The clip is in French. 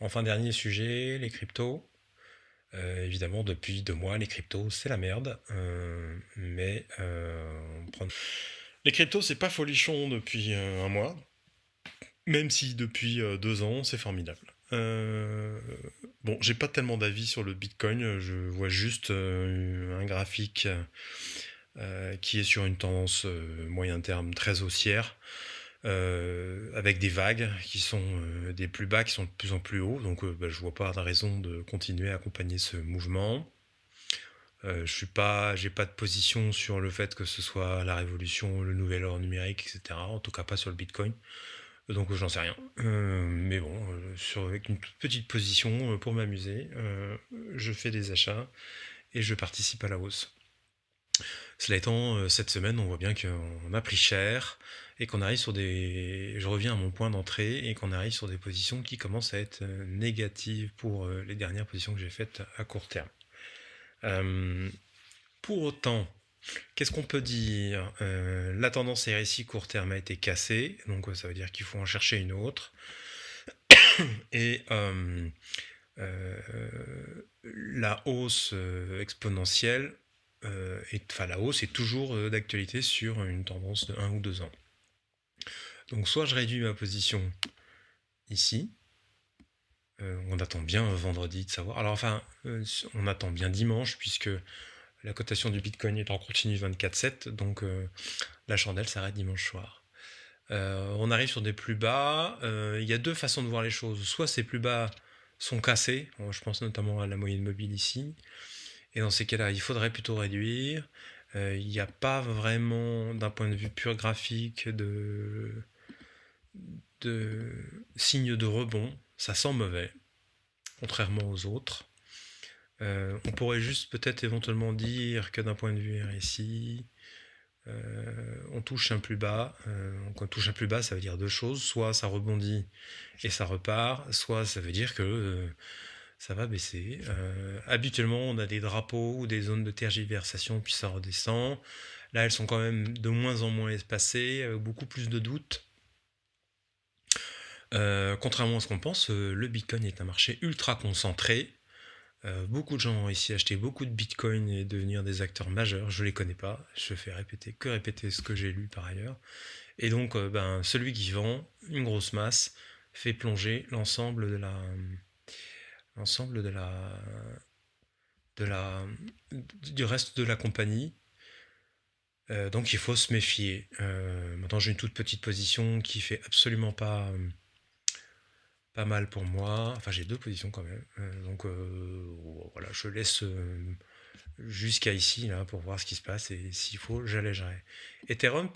Enfin, dernier sujet, les cryptos. Évidemment, depuis 2 mois, les cryptos, c'est la merde. Les cryptos, c'est pas folichon depuis un mois, même si depuis 2 ans, c'est formidable. Bon, j'ai pas tellement d'avis sur le Bitcoin, je vois juste un graphique qui est sur une tendance moyen terme très haussière, avec des vagues qui sont des plus bas qui sont de plus en plus hauts, donc je vois pas de raison de continuer à accompagner ce mouvement. J'ai pas de position sur le fait que ce soit la révolution, le nouvel or numérique, etc. En tout cas pas sur le Bitcoin. Donc j'en sais rien. Mais bon, avec une toute petite position pour m'amuser, je fais des achats et je participe à la hausse. Cela étant, cette semaine, on voit bien qu'on a pris cher et qu'on arrive sur des. Je reviens à mon point d'entrée et qu'on arrive sur des positions qui commencent à être négatives pour les dernières positions que j'ai faites à court terme. Pour autant, qu'est-ce qu'on peut dire? La tendance RSI court terme a été cassée, donc ça veut dire qu'il faut en chercher une autre. Et la hausse exponentielle, la hausse est toujours d'actualité sur une tendance de 1 ou 2 ans. Donc soit je réduis ma position ici, on attend bien vendredi de savoir. Alors on attend bien dimanche puisque la cotation du Bitcoin est en continu 24/7, donc la chandelle s'arrête dimanche soir. On arrive sur des plus bas. Il y a deux façons de voir les choses. Soit ces plus bas sont cassés, je pense notamment à la moyenne mobile ici, et dans ces cas-là, il faudrait plutôt réduire. Il n'y a pas vraiment, d'un point de vue pur graphique, de signe de rebond. Ça sent mauvais, contrairement aux autres. On pourrait juste peut-être éventuellement dire que d'un point de vue RSI, on touche un plus bas. Quand on touche un plus bas, ça veut dire deux choses. Soit ça rebondit et ça repart, soit ça veut dire que ça va baisser. Habituellement, on a des drapeaux ou des zones de tergiversation, puis ça redescend. Là, elles sont quand même de moins en moins espacées, avec beaucoup plus de doutes. Contrairement à ce qu'on pense, le Bitcoin est un marché ultra concentré. Beaucoup de gens ont réussi à acheter beaucoup de Bitcoin et devenir des acteurs majeurs. Je les connais pas. Je fais répéter ce que j'ai lu par ailleurs. Et donc, celui qui vend une grosse masse fait plonger l'ensemble du reste de la compagnie. Donc il faut se méfier. Maintenant j'ai une toute petite position qui fait absolument pas mal pour moi. Enfin j'ai deux positions quand même. Donc voilà, je laisse jusqu'à ici là pour voir ce qui se passe et s'il faut j'allégerai. Ethereum